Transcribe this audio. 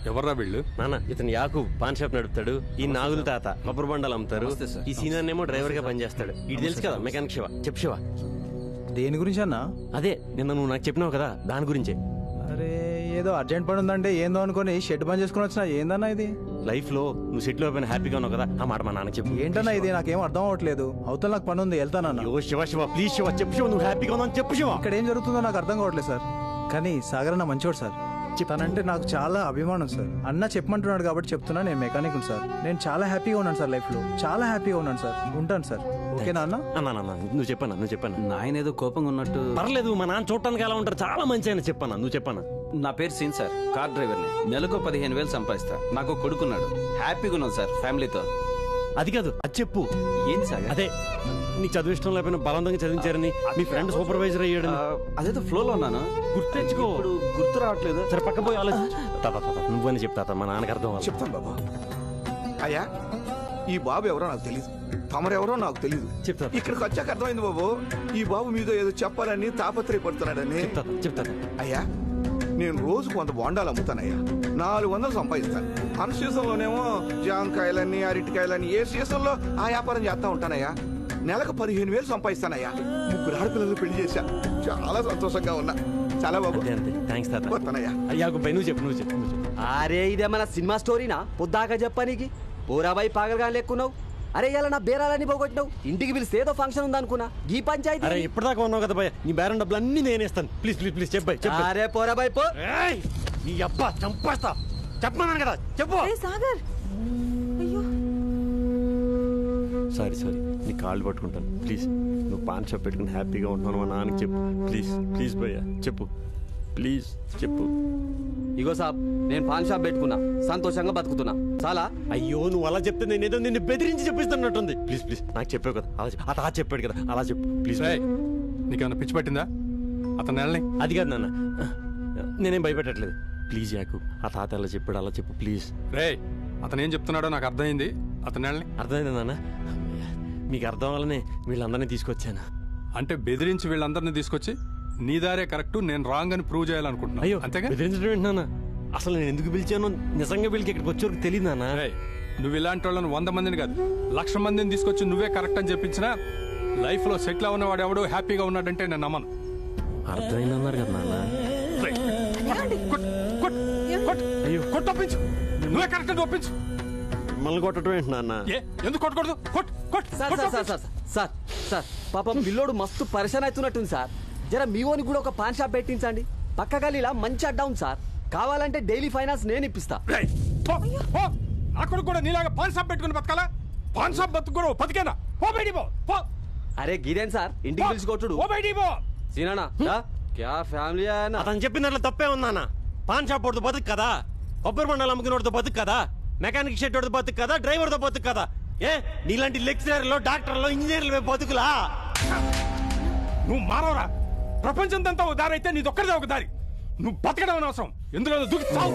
ఎవర్రా వీళ్ళు? నాన్న ఇతను యాకు పాన్ షాప్ నడుపుతాడు. ఈ నాగుల తాత కొబ్బరి బండాలు అమ్ముతారు. ఈ సీనియర్ ఏమో డ్రైవర్ గా పనిచేస్తాడు. ఇది తెలుసు కదా మెకానిక్ శివ. చెప్పు శివ. దేని గురించి అన్నా? అదే నిన్న నువ్వు నాకు చెప్పినావు కదా దాని గురించే. అరే ఏదో అర్జెంట్ పని ఉందంటే ఏందో అనుకుని షెడ్ బంద్ చేసుకుని వచ్చినా ఏందన్నా ఇది? లైఫ్ లో నువ్వు సెటిల్ అయిపోయిన హ్యాపీగా ఉన్నావు కదా, ఆ మాట మా నాన్న చెప్పు. ఏంటన్నా ఇది? నాకేం అర్థం అవ్వట్లేదు. అవతల నాకు పని ఉంది, వెళ్తానన్నా. ఓ శివ శివ ప్లీజ్ శివ చెప్పు శివ, నువ్వు హ్యాపీగా ఉన్నావు చెప్పు శివ. ఇక్కడ ఏం జరుగుతుందో నాకు అర్థం కావట్లేదు సార్. కానీ సాగర్ అన్న మంచోడు సార్. తనంటే నాకు చాలా అభిమానం సార్. అన్న చెప్పమంటున్నాడు కాబట్టి చెప్తున్నా. నేను మెకానిక్ సార్. నేను చాలా హ్యాపీగా ఉన్నాను సార్. లైఫ్ లో చాలా హ్యాపీగా ఉన్నాను సార్. ఉంటాను సార్. ఓకేనా అన్న? అన్నా నువ్వు చెప్పన్నా, నువ్వు చెప్పన్నా. నాయన ఏదో కోపంగా ఉన్నట్టు. పర్లేదు, మా నాన్న చూడటానికి ఎలా ఉంటారు, చాలా మంచి ఆయన. చెప్పన్నా, నువ్వు చెప్పన్నా. నా పేరు సీన్ సార్, కార్ డ్రైవర్ని. నెలకు 15,000 సంపాదిస్తా. నాకు కొడుకున్నాడు. హ్యాపీగా ఉన్నాను సార్ ఫ్యామిలీతో. అది కాదు, అది చెప్పు. ఏంటి సార్? అదే నీకు చదువు ఇష్టం లేకపోయినా బలవంతంగా చదివించారని, మీ ఫ్రెండ్ సూపర్వైజర్ అయ్యాడు. అదేదో ఫ్లోలో ఉన్నాను, గుర్తెచ్చుకో. ఇప్పుడు గుర్తు రావట్లేదు. సరే పక్క పోయి ఆలోచించు. నువ్వని చెప్తా, మా నాన్నకి అర్థం అవ్వాలి. చెప్తాను బాబు. అయ్యా ఈ బాబు ఎవరో నాకు తెలియదు, తమరెవరో నాకు తెలియదు. చెప్తాను. ఇక్కడికి వచ్చాక అర్థమైంది బాబు, ఈ బాబు మీతో ఏదో చెప్పాలని తాపత్రయపడుతున్నాడని. చెప్తాను. అయ్యా నేను రోజుకు 100 బోండాలు అమ్ముతానయ్యా. 400 సంపాదిస్తాను. అన్ సీజన్లోనేమో జాంకాయలని అరటికాయలని ఏ సీజన్లో ఆ వ్యాపారం చేస్తా ఉంటానయ్యా. నెలకు 15,000 సంపాదిస్తానయ్యా. 3 ఆడపిల్లలు పెళ్లి చేశా. చాలా సంతోషంగా ఉన్నా. చాలా బాబు. అంతే థ్యాంక్స్ తాత. వస్తానయ్యా. అయ్యా నువ్వు చెప్పు. అరే ఇదేమన్నా సినిమా స్టోరీనా? పొద్దాక చెప్పనీకి పోరాబాయి పాగలుగా లెక్కున్నావు. అరే ఇలా నా బేరాలని పోగొట్టినావు. ఇంటికి పిలిస్తే ఏదో ఫంక్షన్ ఉందనుకున్నా. ఈ పంచాయతీ. అరే ఇప్పటిదాకా ఉన్నావు కదా భయ, నీ బేరం డబ్బులు అన్ని నేనేస్తాను. ప్లీజ్ చెప్పు. అరే పోరాబాయి పో. నీ అబ్బా చంపేస్తా. చెప్పమన్నాను కదా, చెప్పు. సాగర్ అయ్యో సారీ నీ కాళ్ళు పట్టుకుంటాను ప్లీజ్. నువ్వు పాన్ షాప్ పెట్టుకుని హ్యాపీగా ఉంటున్నాను మా నాన్నకి చెప్పు ప్లీజ్ భయ్యా చెప్పు. ప్లీజ్ చెప్పు. ఇగో సాబ్, నేను పాన్ షాప్ పెట్టుకున్నా, సంతోషంగా బతుకుతున్నా. చాలా. అయ్యో నువ్వు అలా చెప్తే నేను ఏదో నిన్ను బెదిరించి చెప్పిస్తున్నట్టుంది. ప్లీజ్ నాకు చెప్పావు కదా, అలా చెప్పాడు కదా, అలా చెప్పు ప్లీజ్. నీకేమన్నా పిచ్చి పట్టిందా? అతను నెలని అది కాదు నాన్న, నేనేం భయపెట్టట్లేదు. ప్లీజ్ యాకు, ఆ తాత అలా చెప్పాడు, అలా చెప్పు ప్లీజ్. రే అతను ఏం చెప్తున్నాడో నాకు అర్థమైంది. అతను నెలని అర్థమైంది నాన్న. మీకు అర్థం అవ్వాలనే వీళ్ళందరినీ తీసుకొచ్చాను. అంటే బెదిరించి వీళ్ళందరినీ తీసుకొచ్చి నీ దారే కరెక్ట్, నేను రాంగ్ అని ప్రూవ్ చేయాలనుకుంటున్నా. అయ్యో అంతేగా? బెదిరించడం ఏంటన్నా? అసలు నేను ఎందుకు పిలిచానో నిజంగా వీళ్ళకి ఇక్కడికి వచ్చేవరకు తెలియదు నాన్న. నువ్వు ఇలాంటి వాళ్ళని 100 మందిని కాదు 1,00,000 మందిని తీసుకొచ్చి నువ్వే కరెక్ట్ అని చెప్పించినా లైఫ్ లో సెటిల్ ఉన్నవాడు ఎవడు హ్యాపీగా ఉన్నాడంటే నేను నమ్మను. అర్థమైందన్నారు కదా నాన్న. అయ్యో కొట్టొప్పించు, నువ్వే కరెక్ట్ అని ఒప్పించు. మిమ్మల్ని కొట్టడం ఏంటి నాన్న? ఎందుకు కొట్టకూడదు? సార్ పాపం పిల్లోడు మస్తు పరిశాన్ అవుతున్నట్టుంది సార్. జర మీ ఓని కూడా ఒక పాన్ షాప్ పెట్టించండి. పక్క గలీలా మంచి అడ్డా ఉంది సార్. కావాలంటే డైలీ ఫైనాన్స్ నేను ఇప్పిస్తా. అక్కడ కూడా నీలాగా పాన్ షాప్ పెట్టుకుని బతకాలా? పాన్ షాప్ బతుకు బతికేనా? అరే గిదేన్ సార్ ఇంటికి పిలిచి కొట్టుడు. సీనా క్యా ఫ్యామిలీ అతను చెప్పిన దాంట్లో తప్పే ఉందన్న. పాన్ షాప్ వాడితో బతుకు కదా, కొబ్బరి బండాలు అమ్ముకునేవాడితో బతుకు కదా, మెకానిక్ షెడ్ వాడితో బతుకు కదా, డ్రైవర్తో బతుకు కదా. ఏ నీలాంటి లెక్చరర్లో డాక్టర్లో ఇంజనీర్లు బతుకులా? నువ్వు మారవరా? ప్రపంచం అంతా ఒక దారి అయితే నీదొక్కడిదే ఒక దారి. నువ్వు బతకడం అనవసరం, ఎందులో దూకి చావు.